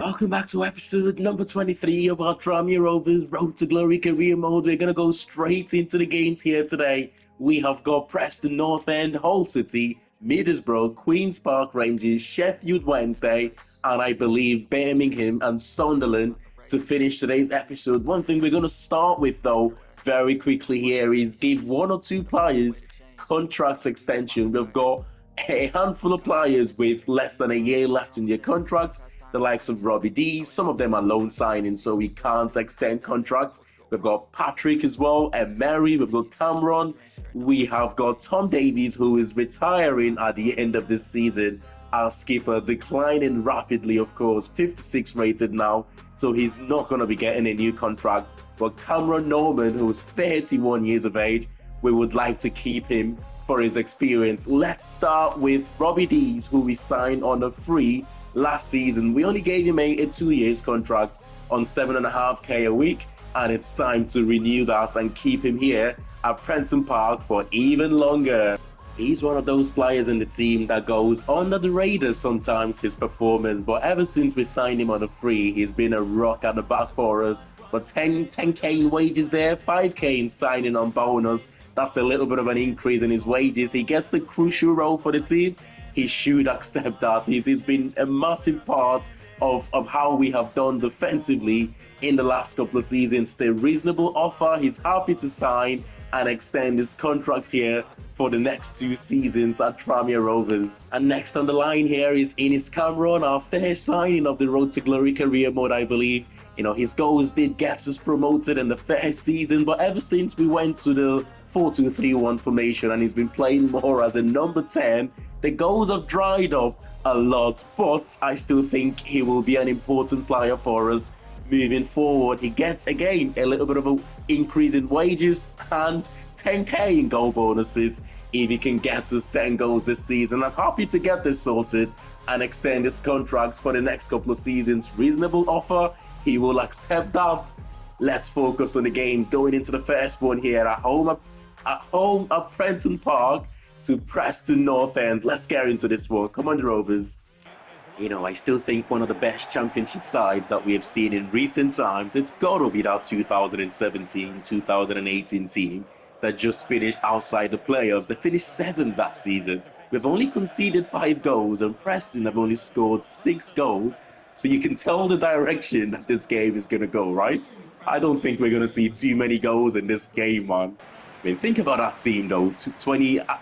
Welcome back to episode number 23 of our Tranmere Rovers Road to Glory career mode. We're going to go straight into the games here today. We have got Preston North End, Hull City, Middlesbrough, Queen's Park Rangers, Sheffield Wednesday, and I believe Birmingham and Sunderland to finish today's episode. One thing we're going to start with though, very quickly here, is give one or two players contracts extension. We've got a handful of players with less than a year left in their contract. The likes of Robbie D, some of them are loan signings, so we can't extend contracts. We've got Patrick as well, and Mary, we've got Cameron. We have got Tom Davies, who is retiring at the end of this season. Our skipper declining rapidly, of course, 56 rated now, so he's not going to be getting a new contract. But Cameron Norman, who's 31 years of age, we would like to keep him for his experience. Let's start with Robbie Dees, who we signed on a free last season. We only gave him a 2 years contract on $7.5K a week, and it's time to renew that and keep him here at Prenton Park for even longer. He's one of those players in the team that goes under the radar sometimes, his performance, but ever since we signed him on a free, he's been a rock at the back for us. But 10K in wages there, 5K in signing on bonus. That's a little bit of an increase in his wages. He gets the crucial role for the team. He should accept that. He's been a massive part of how we have done defensively in the last couple of seasons. It's a reasonable offer. He's happy to sign and extend his contract here for the next 2 seasons at Tranmere Rovers. And next on the line here is Ines Cameron, our first signing of the Road to Glory career mode, I believe. You know, his goals did get us promoted in the first season, but ever since we went to the 4-2-3-1 formation and he's been playing more as a number 10, the goals have dried up a lot, but I still think he will be an important player for us moving forward. He gets, again, a little bit of an increase in wages and 10K in goal bonuses if he can get us 10 goals this season. I'm happy to get this sorted and extend his contracts for the next couple of seasons. Reasonable offer. He will accept that. Let's focus on the games. Going into the first one here at home at Prenton Park to Preston North End. Let's get into this one. Come on, the Rovers. You know, I still think one of the best championship sides that we have seen in recent times, it's got to be that 2017-2018 team that just finished outside the playoffs. They finished 7th that season. We've only conceded 5 goals and Preston have only scored 6 goals. So you can tell the direction that this game is going to go, right? I don't think we're going to see too many goals in this game, man. I mean, think about that team, though.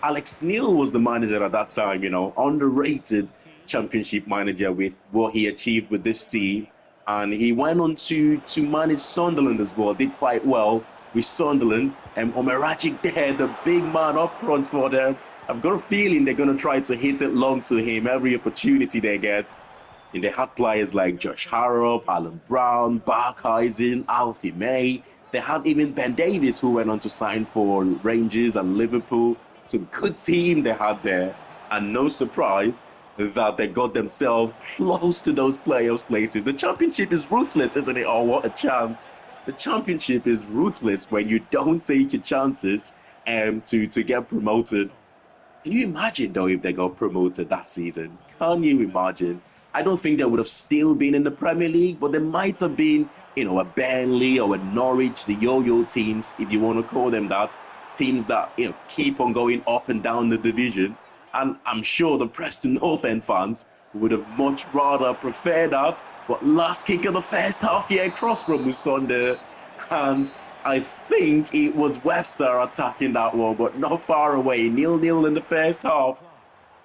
Alex Neil was the manager at that time, you know, underrated championship manager with what he achieved with this team. And he went on to manage Sunderland as well, did quite well with Sunderland. And Omeragic there, the big man up front for them. I've got a feeling they're going to try to hit it long to him every opportunity they get. And they had players like Josh Harrop, Alan Brown, Barkhuizen, Alfie May. They had even Ben Davies, who went on to sign for Rangers and Liverpool. It's a good team they had there. And no surprise that they got themselves close to those playoffs places. The championship is ruthless, isn't it? Oh, what a chant. The championship is ruthless when you don't take your chances to get promoted. Can you imagine, though, if they got promoted that season? Can you imagine? I don't think they would have still been in the Premier League, but they might have been, you know, a Burnley or a Norwich, the yo-yo teams, if you want to call them that, teams that, you know, keep on going up and down the division. And I'm sure the Preston North End fans would have much rather preferred that. But last kick of the first half, yeah, cross from Musonda, and I think it was Webster attacking that one, but not far away. 0-0 in the first half.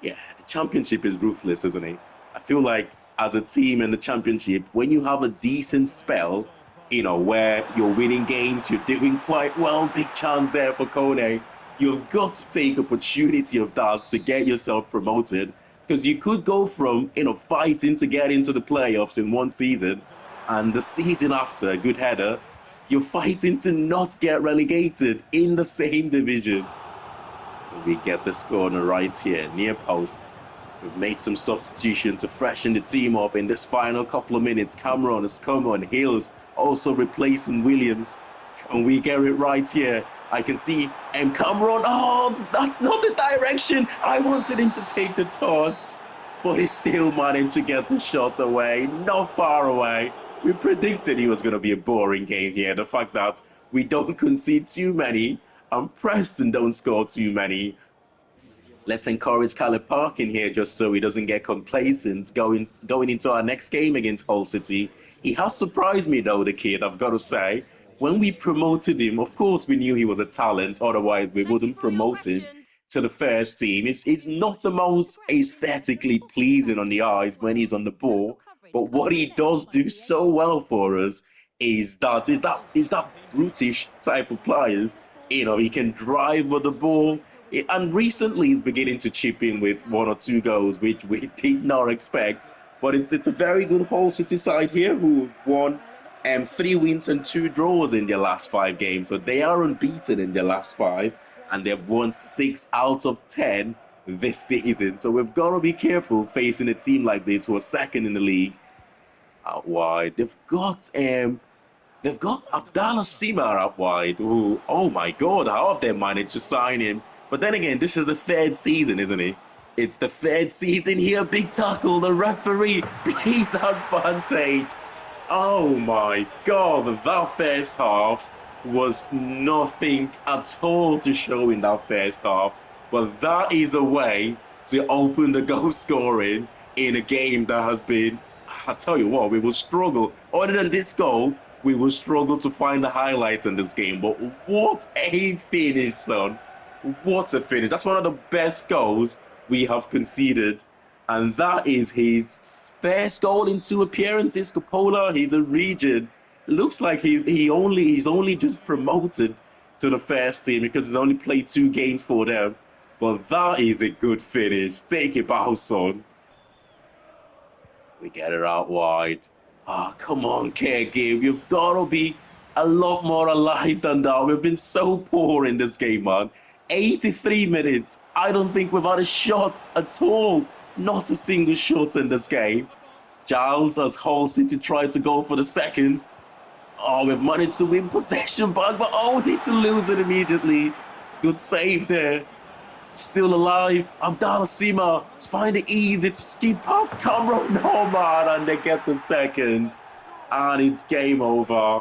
Yeah, the championship is ruthless, isn't it? I feel like as a team in the championship, when you have a decent spell, you know, where you're winning games, you're doing quite well, big chance there for Kone, you've got to take opportunity of that to get yourself promoted, because you could go from, you know, fighting to get into the playoffs in one season, and the season after, a good header, you're fighting to not get relegated in the same division. We get the score on the right here, near post. We've made some substitution to freshen the team up in this final couple of minutes. Cameron has come on. Hills also replacing Williams. Can we get it right here? I can see Cameron. Oh, that's not the direction. I wanted him to take the touch. but he still managed to get the shot away, not far away. We predicted it was going to be a boring game here. The fact that we don't concede too many and Preston don't score too many. Let's encourage Caleb Park in here just so he doesn't get complacent going into our next game against Hull City. He has surprised me though, the kid, I've got to say. When we promoted him, of course we knew he was a talent, otherwise we wouldn't promote him to the first team. He's not the most aesthetically pleasing on the eyes when he's on the ball, but what he does do so well for us is that brutish type of players. You know, he can drive with the ball. And recently he's beginning to chip in with 1 or 2 goals, which we did not expect. But it's a very good Hull City side here who've won 3 wins and 2 draws in their last 5 games. So they are unbeaten in their last 5, and they've won 6 out of 10 this season. So we've got to be careful facing a team like this who are second in the league. Out wide, they've got Abdallah Sima out wide. Who, oh my God, how have they managed to sign him? But then again, this is the 3rd season, isn't it? It's the 3rd season here. Big tackle. The referee plays advantage. Oh my God, that first half was nothing at all to show in that first half. But that is a way to open the goal scoring in a game that has been, I tell you what, we will struggle. Other than this goal, we will struggle to find the highlights in this game. But what a finish, son. What a finish. That's one of the best goals we have conceded. And that is his first goal in 2 appearances. Coppola, he's a region. Looks like he's only just promoted to the first team because he's only played 2 games for them. But that is a good finish. Take it back, son. We get it out wide. Oh, come on, Kergib. You've got to be a lot more alive than that. We've been so poor in this game, man. 83 minutes. I don't think we've had a shot at all. Not a single shot in this game. Giles has Hull City tried to go for the second. Oh, we've managed to win possession back, but only to lose it immediately. Good save there. Still alive. Abdallah Sima find it easy to skip past Cameron Norman, and they get the second. And it's game over.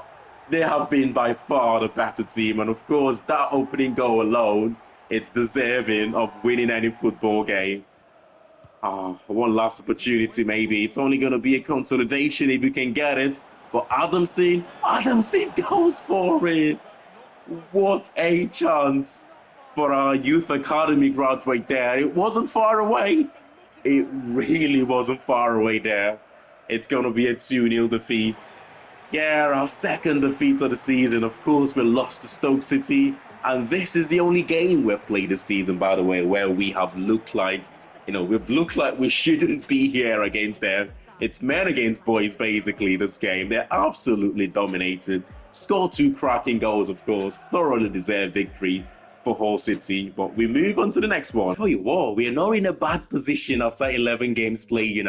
They have been by far the better team, and of course that opening goal alone, it's deserving of winning any football game. One last opportunity maybe. It's only going to be a consolidation if we can get it. But Adamson goes for it. What a chance for our youth academy graduate there. It wasn't far away. It really wasn't far away there. It's going to be a 2-0 defeat. Yeah, our 2nd defeat of the season. Of course, we lost to Stoke City. And this is the only game we've played this season, by the way, where we have looked like, we've looked like we shouldn't be here against them. It's men against boys, basically, this game. They're absolutely dominated. Scored 2 cracking goals, of course. Thoroughly deserved victory for Hull City. But we move on to the next one. I'll tell you what, we are not in a bad position after 11 games played,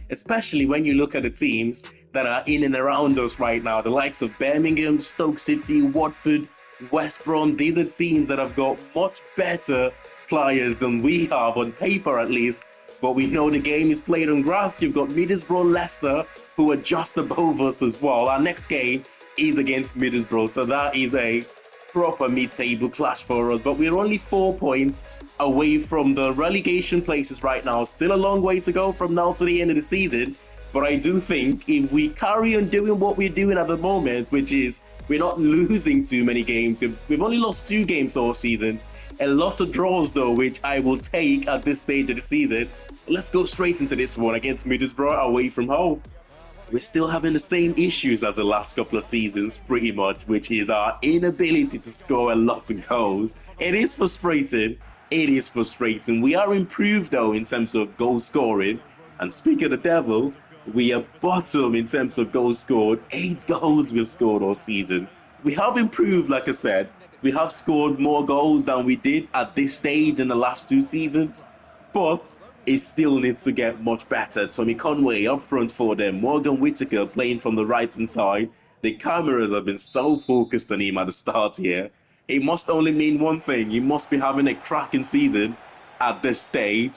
especially when you look at the teams that are in and around us right now. The likes of Birmingham, Stoke City, Watford, West Brom. These are teams that have got much better players than we have, on paper at least. But we know the game is played on grass. You've got Middlesbrough, Leicester, who are just above us as well. Our next game is against Middlesbrough, so that is a proper mid-table clash for us. But we're only 4 points away from the relegation places right now. Still a long way to go from now to the end of the season. But I do think if we carry on doing what we're doing at the moment, which is we're not losing too many games. We've only lost 2 games all season. A lot of draws, though, which I will take at this stage of the season. Let's go straight into this one against Middlesbrough away from home. We're still having the same issues as the last couple of seasons, pretty much, which is our inability to score a lot of goals. It is frustrating. It is frustrating. We are improved, though, in terms of goal scoring. And speaking of the devil, we are bottom in terms of goals scored. 8 goals we've scored all season. We have improved, like I said. We have scored more goals than we did at this stage in the last 2 seasons. But it still needs to get much better. Tommy Conway up front for them. Morgan Whittaker playing from the right-hand side. The cameras have been so focused on him at the start here. It must only mean one thing. He must be having a cracking season at this stage.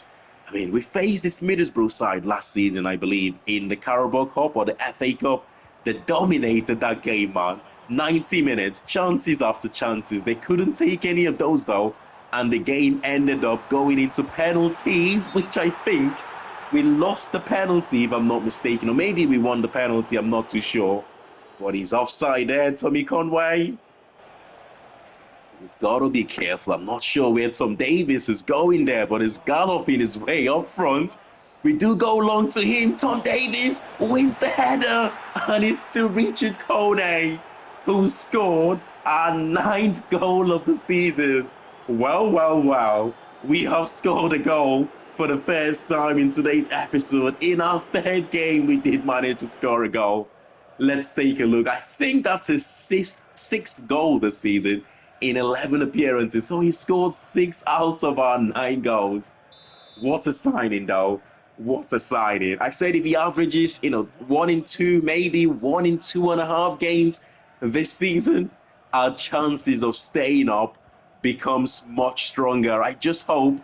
I mean, we faced this Middlesbrough side last season, I believe, in the Carabao Cup or the FA Cup. They dominated that game, man. 90 minutes, chances after chances. They couldn't take any of those, though. And the game ended up going into penalties, which I think we lost the penalty, if I'm not mistaken. Or maybe we won the penalty, I'm not too sure. But he's offside there, Tommy Conway. We've got to be careful. I'm not sure where Tom Davies is going there, but he's galloping his way up front. We do go long to him. Tom Davies wins the header, and it's to Richard Kone, who scored our 9th goal of the season. Well, well, well. We have scored a goal for the first time in today's episode. In our 3rd game, we did manage to score a goal. Let's take a look. I think that's his sixth goal this season in 11 appearances. So he scored 6 out of our 9 goals. What a signing, though. What a signing. I said if he averages, 1 in 2, maybe 1 in 2.5 games this season, our chances of staying up becomes much stronger. I just hope,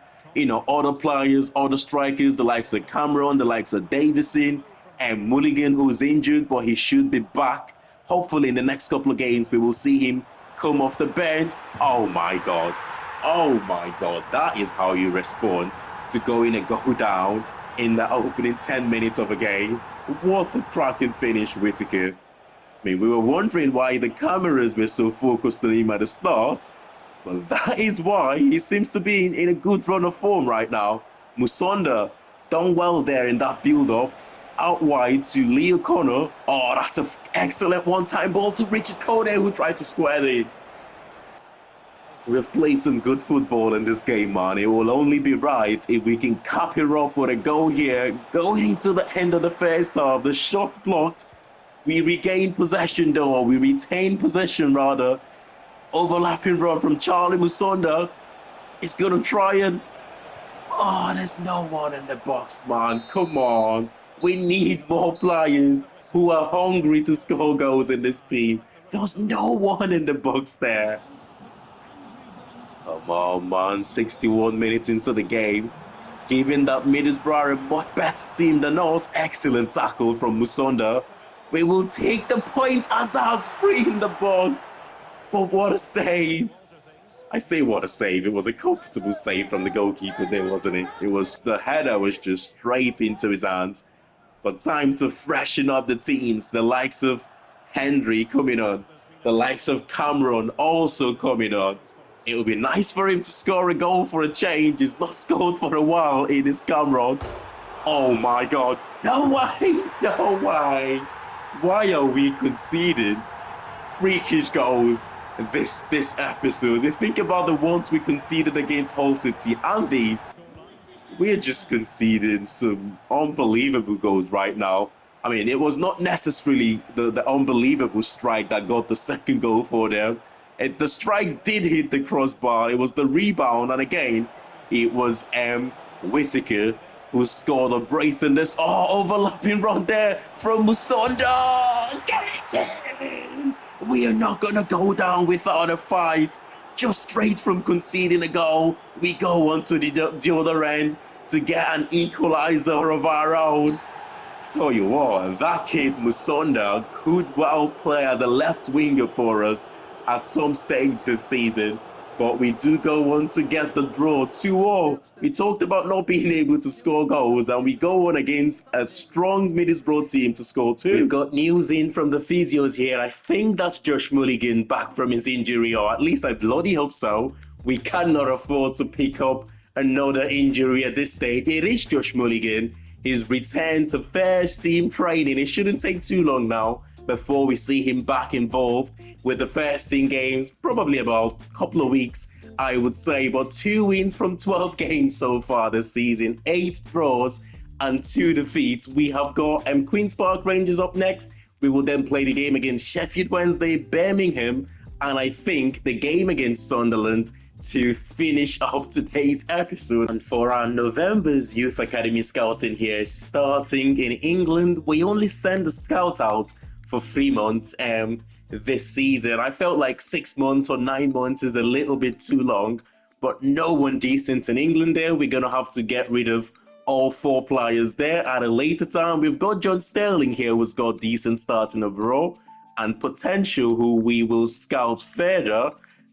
other players, other strikers, the likes of Cameron, the likes of Davison, and Mulligan, who's injured, but he should be back. Hopefully in the next couple of games, we will see him come off the bench. Oh my God. Oh my God. That is how you respond to going and go down in the opening 10 minutes of a game. What a cracking finish, Whittaker. I mean, we were wondering why the cameras were so focused on him at the start, but that is why he seems to be in a good run of form right now. Musonda done well there in that build-up. Out wide to Leo Connor. Oh, that's an excellent one-time ball to Richard Kone, who tried to square it. We've played some good football in this game, man. It will only be right if we can cap it up with a goal here. Going into the end of the first half, the shot blocked. We regain possession, though. We retain possession, rather. Overlapping run from Charlie Musonda. He's going to try and... Oh, there's no one in the box, man. Come on. We need more players who are hungry to score goals in this team. There was no one in the box there. Come on, man. 61 minutes into the game. Given that Middlesbrough are a much better team than us, excellent tackle from Musonda. We will take the point. Azar's free in the box. But what a save. I say what a save. It was a comfortable save from the goalkeeper there, wasn't it? The header was just straight into his hands. But time to freshen up the teams. The likes of Henry coming on. The likes of Cameron also coming on. It would be nice for him to score a goal for a change. He's not scored for a while in his Cameron. Oh my God. No way. No way. Why are we conceding freakish goals this episode? You think about the ones we conceded against Hull City and these. We're just conceding some unbelievable goals right now. I mean, it was not necessarily the unbelievable strike that got the second goal for them. The strike did hit the crossbar. It was the rebound. And again, it was Whittaker who scored a brace in this. Oh, overlapping run there from Musonda. Get in! We are not going to go down without a fight. Just straight from conceding a goal, we go on to the other end to get an equalizer of our own. Tell you what, that kid Musonda could well play as a left winger for us at some stage this season. But we do go on to get the draw 2-0. We talked about not being able to score goals, and we go on against a strong Middlesbrough team to score 2. We've got news in from the physios here. I think that's Josh Mulligan back from his injury, or at least I bloody hope so. We cannot afford to pick up another injury at this stage. It is Josh Mulligan. His return to first team training. It shouldn't take too long now before we see him back involved with the first team games. Probably about a couple of weeks, I would say. But 2 wins from 12 games so far this season, 8 draws and 2 defeats. We have got Queen's Park Rangers up next. We will then play the game against Sheffield Wednesday, Birmingham, and I think the game against Sunderland to finish up today's episode. And for our November's Youth Academy scouting here, starting in England, we only send the scout out for 3 months this season. I felt like 6 months or 9 months is a little bit too long, but no one decent in England there. We're going to have to get rid of all four players there. At a later time, we've got John Sterling here, who's got decent starting overall and potential, who we will scout further.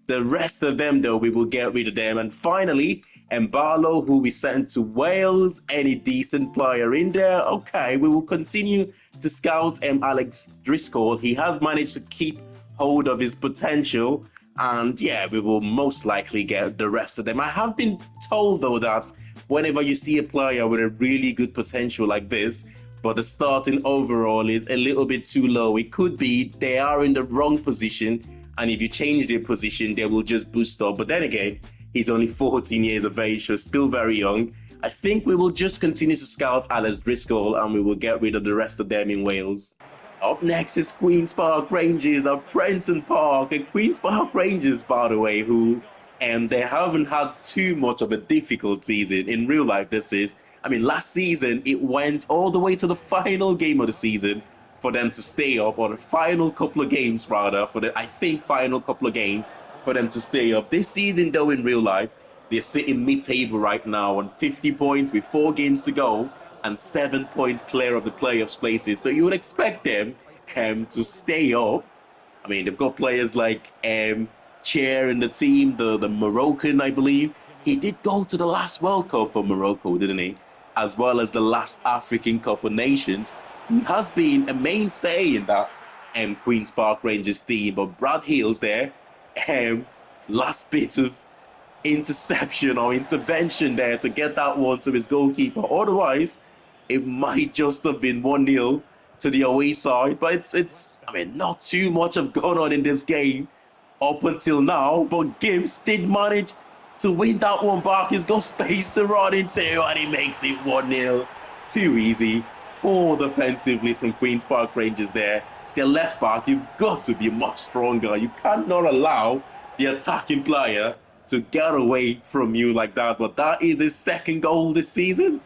The rest of them, though, we will get rid of them. And finally, Mbalo, who we sent to Wales. Any decent player in there? Okay, we will continue to scout Alex Driscoll. He has managed to keep hold of his potential. And yeah, we will most likely get the rest of them. I have been told, though, that whenever you see a player with a really good potential like this, but the starting overall is a little bit too low, it could be they are in the wrong position. And if you change their position, they will just boost up. But then again, he's only 14 years of age, so still very young. I think we will just continue to scout Alex Driscoll and we will get rid of the rest of them in Wales. Up next is Queen's Park Rangers of Prenton Park. And Queen's Park Rangers, by the way, who they haven't had too much of a difficult season. In real life, this is. I mean, last season, it went all the way to the final game of the season for them to stay up, or the final couple of games, rather, for the, I think, final couple of games for them to stay up. This season, though, in real life, they're sitting mid-table right now on 50 points with 4 games to go and 7 points clear of the playoffs places. So you would expect them to stay up. I mean, they've got players like Chair in the team, the Moroccan, I believe. He did go to the last World Cup for Morocco, didn't he? As well as the last African Cup of Nations. He has been a mainstay in that Queen's Park Rangers team. But Brad Hills there, last bit of interception or intervention there to get that one to his goalkeeper. Otherwise, it might just have been 1-0 to the away side. But it's I mean, not too much have gone on in this game up until now. But Gibbs did manage to win that one back. He's got space to run into and he makes it 1-0. Too easy. Poor defensively from Queen's Park Rangers there. Their left back, you've got to be much stronger. You cannot allow the attacking player to get away from you like that. But that is his second goal this season.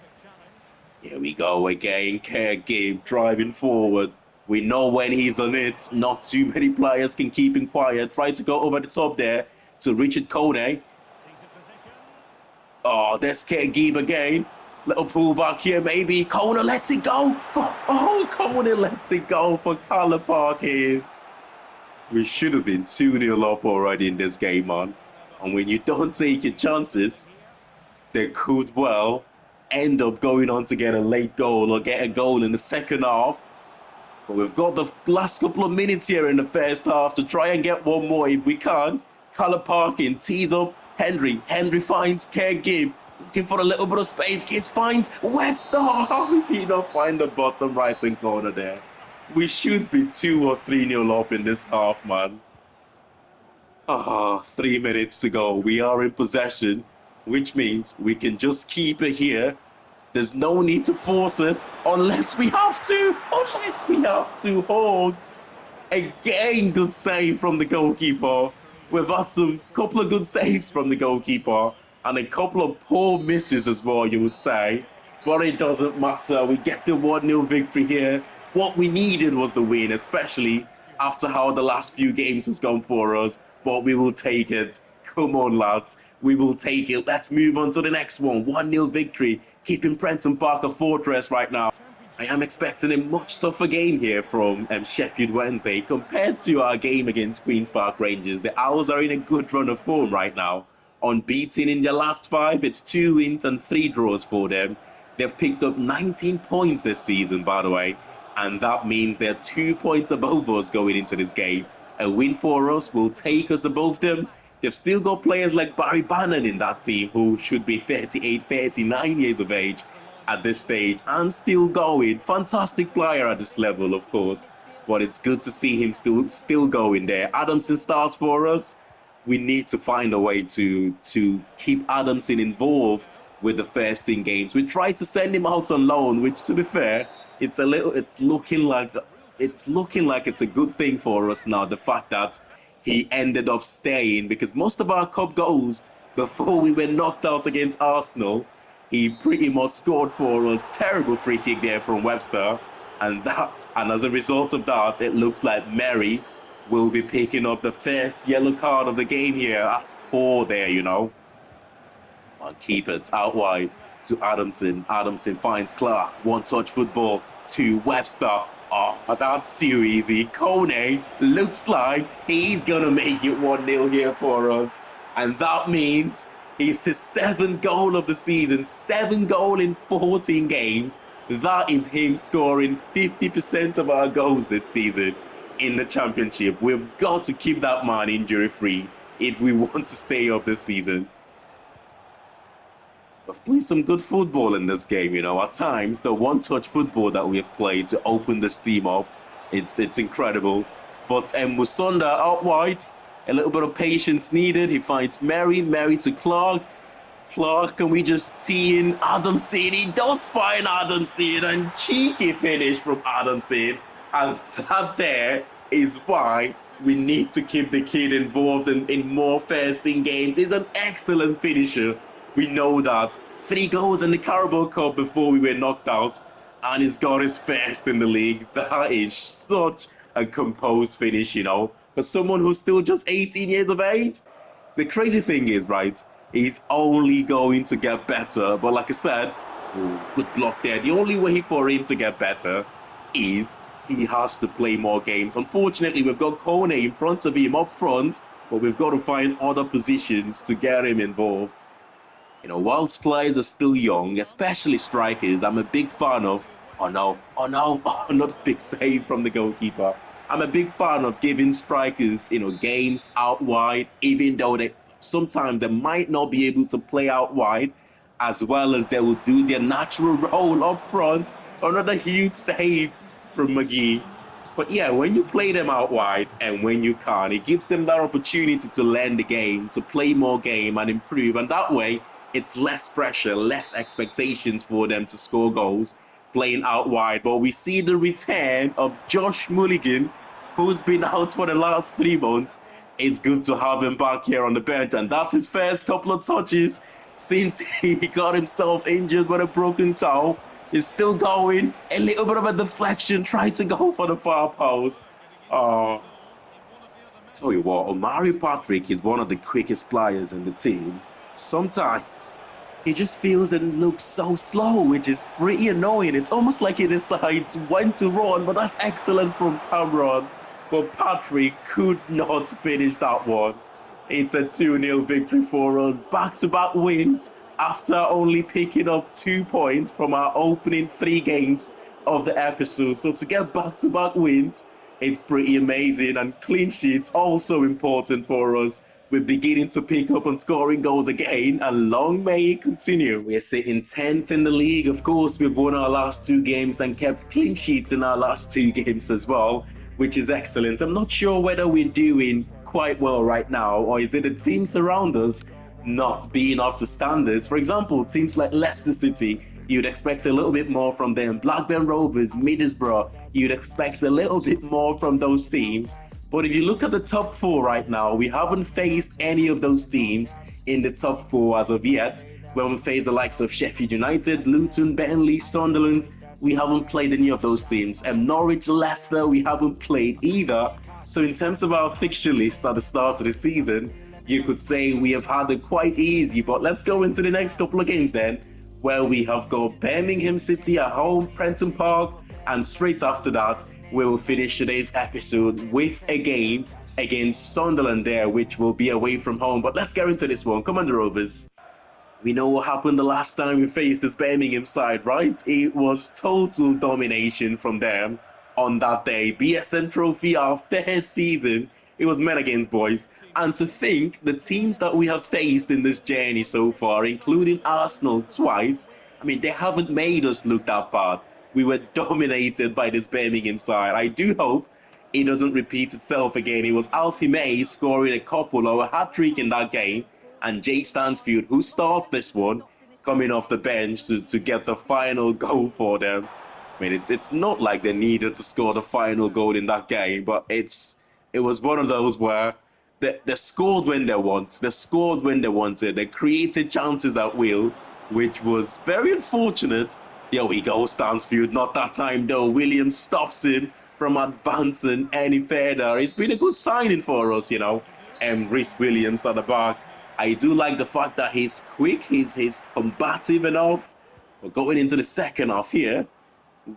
Here we go again. Gabe driving forward. We know when he's on it. Not too many players can keep him quiet. Try to go over the top there to Richard Kone. Oh, there's Gabe again. Little pullback here, maybe. Kona lets it go. Kona lets it go for Colour Park here. We should have been 2-0 up already in this game, man. And when you don't take your chances, they could well end up going on to get a late goal or get a goal in the second half. But we've got the last couple of minutes here in the first half to try and get one more if we can. Colour Park in, tees up Henry. Henry finds Gibb. Looking for a little bit of space. Gibbs finds Webster. How is he not find the bottom right-hand corner there? We should be 2 or 3-0 up in this half, man. 3 minutes to go. We are in possession, which means we can just keep it here. There's no need to force it unless we have to. Unless we have to. Hawks. Again, good save from the goalkeeper. We've had some couple of good saves from the goalkeeper. And a couple of poor misses as well, you would say. But it doesn't matter. We get the 1-0 victory here. What we needed was the win, especially after how the last few games has gone for us. But we will take it. Come on, lads. We will take it. Let's move on to the next one. 1-0 victory. Keeping Prenton Park a fortress right now. I am expecting a much tougher game here from Sheffield Wednesday compared to our game against Queen's Park Rangers. The Owls are in a good run of form right now. Unbeaten in their last 5. It's 2 wins and 3 draws for them. They've picked up 19 points this season, by the way. And that means they're 2 points above us going into this game. A win for us will take us above them. They've still got players like Barry Bannon in that team who should be 38, 39 years of age at this stage and still going. Fantastic player at this level, of course. But it's good to see him still going there. Adamson starts for us. We need to find a way to keep Adamson involved with the first team games. We tried to send him out on loan, which, to be fair, it's looking like it's a good thing for us now. The fact that he ended up staying, because most of our cup goals before we were knocked out against Arsenal, he pretty much scored for us. Terrible free kick there from Webster, and as a result of that, it looks like Mary will be picking up the first yellow card of the game here. That's poor there, you know. I'll keep it out wide. to Adamson. Adamson finds Clark. One-touch football to Webster. Oh, that's too easy. Kone looks like he's going to make it 1-0 here for us. And that means it's his 7th goal of the season. 7 goals in 14 games. That is him scoring 50% of our goals this season in the championship. We've got to keep that man injury-free if we want to stay up this season. We've played some good football in this game, you know. At times, the one-touch football that we have played to open this team up, it's incredible. But Musonda out wide, a little bit of patience needed. He finds Mary to Clark. Clark, can we just tee in Adamson? He does find Adamson, and cheeky finish from Adamson. And that there is why we need to keep the kid involved in more first-team games. He's an excellent finisher. We know that. 3 goals in the Carabao Cup before we were knocked out, and he's got his first in the league. That is such a composed finish, you know, for someone who's still just 18 years of age. The crazy thing is, right, he's only going to get better. But like I said, good block there. The only way for him to get better is he has to play more games. Unfortunately, we've got Kone in front of him up front, but we've got to find other positions to get him involved. You know, whilst players are still young, especially strikers, I'm a big fan of, oh no, not a big save from the goalkeeper. I'm a big fan of giving strikers, you know, games out wide, even though sometimes they might not be able to play out wide, as well as they will do their natural role up front. Another huge save from McGee. But yeah, when you play them out wide and when you can't, it gives them that opportunity to learn the game, to play more game and improve. And that way, it's less pressure, less expectations for them to score goals playing out wide. But we see the return of Josh Mulligan, who's been out for the last 3 months. It's good to have him back here on the bench, and that's his first couple of touches since he got himself injured with a broken toe. He's still going, a little bit of a deflection, trying to go for the far post. Tell you what, Omari Patrick is one of the quickest players in the team. Sometimes he just feels and looks so slow, which is pretty annoying. It's almost like he decides when to run, but that's excellent from Cameron. But Patrick could not finish that one. It's a 2-0 victory for us. Back-to-back wins after only picking up 2 points from our opening 3 games of the episode. So to get back-to-back wins, it's pretty amazing. And clean sheets also important for us. We're beginning to pick up on scoring goals again, and long may it continue. We're sitting 10th in the league. Of course, we've won our last 2 games and kept clean sheets in our last 2 games as well, which is excellent. I'm not sure whether we're doing quite well right now, or is it the teams around us not being up to standards? For example, teams like Leicester City, you'd expect a little bit more from them. Blackburn Rovers, Middlesbrough, you'd expect a little bit more from those teams. But if you look at the top 4 right now, we haven't faced any of those teams in the top 4 as of yet. We haven't faced the likes of Sheffield United, Luton, Burnley, Sunderland. We haven't played any of those teams. And Norwich, Leicester, we haven't played either. So in terms of our fixture list at the start of the season, you could say we have had it quite easy. But let's go into the next couple of games then, where we have got Birmingham City at home, Prenton Park, and straight after that, we will finish today's episode with a game against Sunderland there, which will be away from home. But let's get into this one. Come on, the Rovers. We know what happened the last time we faced this Birmingham side, right? It was total domination from them on that day. BSN Trophy, our 3rd season. It was men against boys. And to think the teams that we have faced in this journey so far, including Arsenal twice, I mean, they haven't made us look that bad. We were dominated by this Birmingham side. I do hope it doesn't repeat itself again. It was Alfie May scoring a couple or a hat-trick in that game, and Jake Stansfield, who starts this one, coming off the bench to get the final goal for them. I mean, it's not like they needed to score the final goal in that game, but it was one of those where they scored when they want. They scored when they wanted. They created chances at will, which was very unfortunate. Here we go, Stansfield. Not that time, though. Williams stops him from advancing any further. It's been a good signing for us, you know. And Rhys Williams at the back. I do like the fact that he's quick, he's combative enough. But going into the second half here,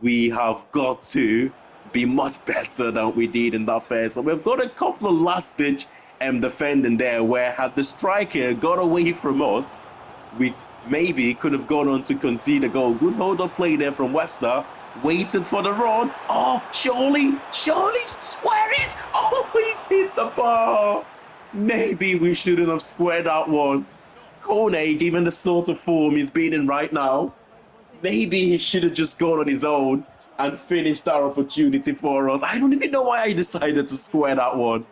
we have got to be much better than we did in that first. We've got a couple of last-ditch defending there where had the striker got away from us, we maybe could have gone on to concede a goal. Good hold-up play there from Webster. Waited for the run. Oh, surely, square it. Oh, he's hit the bar. Maybe we shouldn't have squared that one. Kone, given the sort of form he's been in right now, maybe he should have just gone on his own and finished our opportunity for us. I don't even know why I decided to square that one.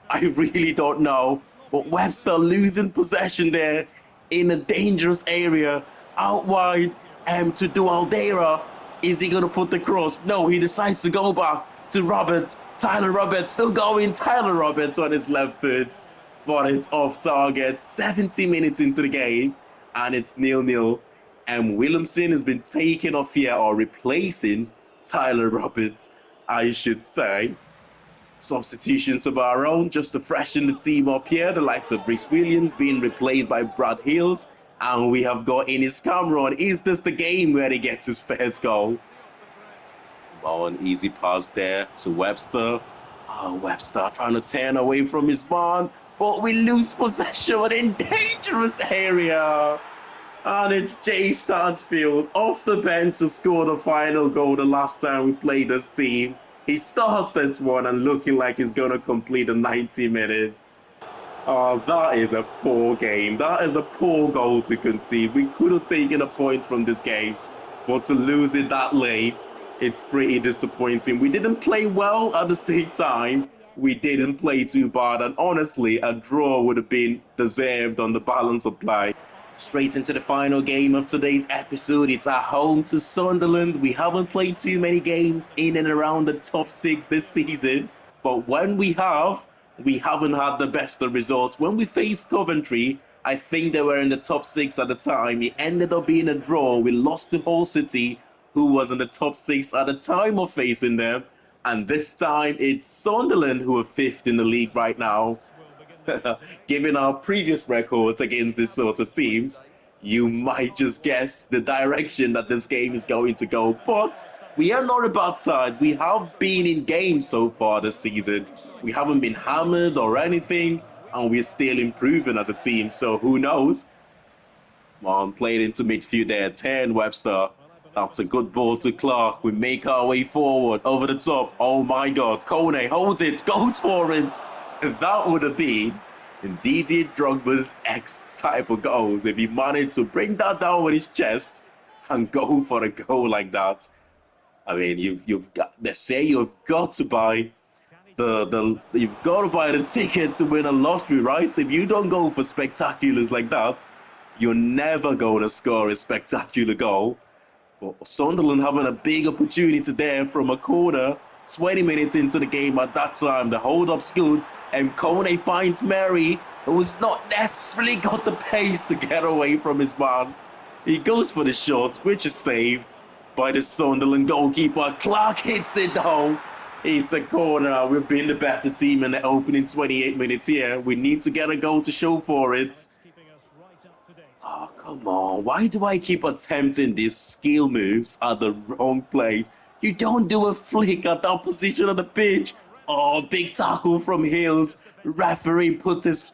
I really don't know. But Webster losing possession there in a dangerous area out wide to Dualdera. Is he going to put the cross? No, he decides to go back to Roberts. Tyler Roberts still going. Tyler Roberts on his left foot. But it's off target. 70 minutes into the game. And it's 0-0. And Williamson has been taken off here, or replacing Tyler Roberts, I should say. Substitutions of our own just to freshen the team up here. The likes of Rhys Williams being replaced by Brad Hills. And we have got Enis Cameron. Is this the game where he gets his first goal? Come on, easy pass there to Webster. Oh, Webster trying to turn away from his man. But we lose possession in dangerous area. And it's Jay Stansfield off the bench to score the final goal the last time we played this team. He starts this one and looking like he's going to complete the 90 minutes. Oh, that is a poor game. That is a poor goal to concede. We could have taken a point from this game, but to lose it that late, it's pretty disappointing. We didn't play well at the same time. We didn't play too bad, and honestly, a draw would have been deserved on the balance of play. Straight into the final game of today's episode. It's at home to Sunderland. We haven't played too many games in and around the top 6 this season, but when we haven't had the best of results. When we faced Coventry, I think they were in the top 6 at the time. It ended up being a draw. We lost to Hull City, who was in the top 6 at the time of facing them. And this time, it's Sunderland who are 5th in the league right now. Given our previous records against this sort of teams, you might just guess the direction that this game is going to go. But we are not a bad side. We have been in games so far this season. We haven't been hammered or anything, and we're still improving as a team. So who knows? Come on, played into midfield there. 10 Webster. That's a good ball to Clark. We make our way forward over the top. Oh my God. Kone holds it, goes for it. That would have been in Didier Drogba's X type of goals if he managed to bring that down with his chest and go for a goal like that. I mean, you've got, they say you've got to buy you've got to buy the ticket to win a lottery, right? If you don't go for spectaculars like that, you're never going to score a spectacular goal. But Sunderland having a big opportunity there from a corner, 20 minutes into the game at that time. The hold-up's good, and Kone finds Mary, who's not necessarily got the pace to get away from his man. He goes for the shot, which is saved by the Sunderland goalkeeper. Clark hits it though. It's a corner. We've been the better team in the opening 28 minutes here. We need to get a goal to show for it. Oh, come on. Why do I keep attempting these skill moves at the wrong place? You don't do a flick at that position of the pitch. Oh, big tackle from Hills. Referee puts his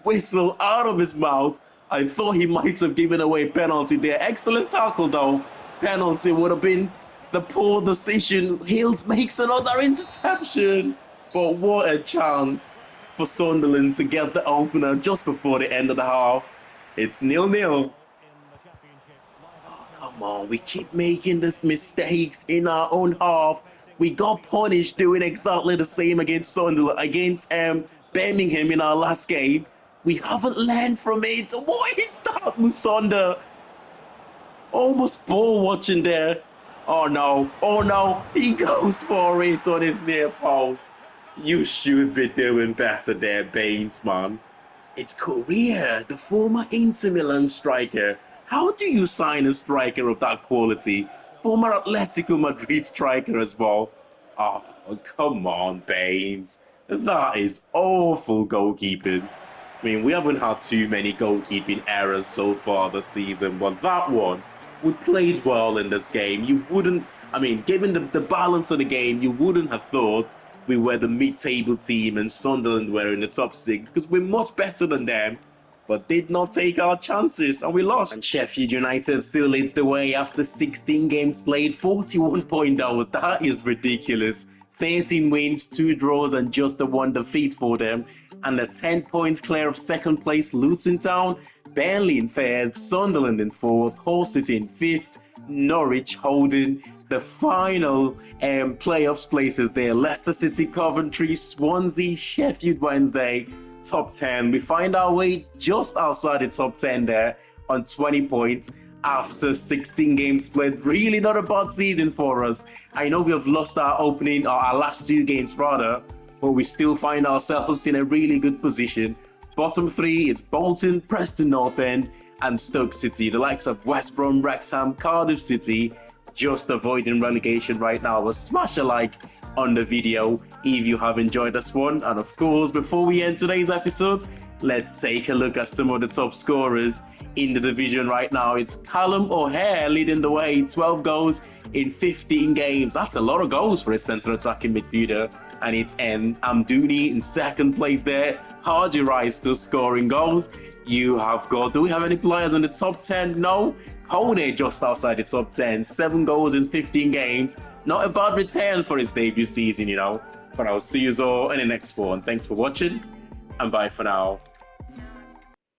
whistle out of his mouth. I thought he might have given away penalty there. Excellent tackle though. Penalty would have been the poor decision. Hills makes another interception. But what a chance for Sunderland to get the opener just before the end of the half. It's 0-0. Oh, come on, we keep making these mistakes in our own half. We got punished doing exactly the same against Sunderland, against Birmingham in our last game. We haven't learned from it. What is that, Musonda? Almost ball watching there. Oh no, he goes for it on his near post. You should be doing better there, Baines, man. It's Correa, the former Inter Milan striker. How do you sign a striker of that quality? Former Atletico Madrid striker as well. Oh, come on, Baines. That is awful goalkeeping. I mean, we haven't had too many goalkeeping errors so far this season, but that one, we played well in this game. You wouldn't, I mean, given the balance of the game, you wouldn't have thought we were the mid-table team and Sunderland were in the top six, because we're much better than them, but did not take our chances and we lost. And Sheffield United still leads the way after 16 games played, 41 points out. That is ridiculous. 13 wins, 2 draws, and just the 1 defeat for them. And they're 10 points clear of second place Luton Town, Burnley in third, Sunderland in fourth, Hull City in fifth, Norwich holding the final playoffs places there. Leicester City, Coventry, Swansea, Sheffield Wednesday, top 10. We find our way just outside the top 10 there on 20 points after 16 games played. Really not a bad season for us. I know we have lost our last 2 games rather, but we still find ourselves in a really good position. Bottom 3, it's Bolton, Preston North End, and Stoke City. The likes of West Brom, Wrexham, Cardiff City, just avoiding relegation right now. Smash a like on the video if you have enjoyed this one. And of course, before we end today's episode, let's take a look at some of the top scorers in the division right now. It's Callum O'Hare leading the way, 12 goals in 15 games. That's a lot of goals for a centre attacking midfielder. And it's Amdouni in second place there. Hardy Rice still scoring goals. You have got, do we have any players in the top 10? No. Kone just outside the top 10, 7 goals in 15 games. Not a bad return for his debut season, you know. But I'll see you all in the next one. Thanks for watching, and bye for now.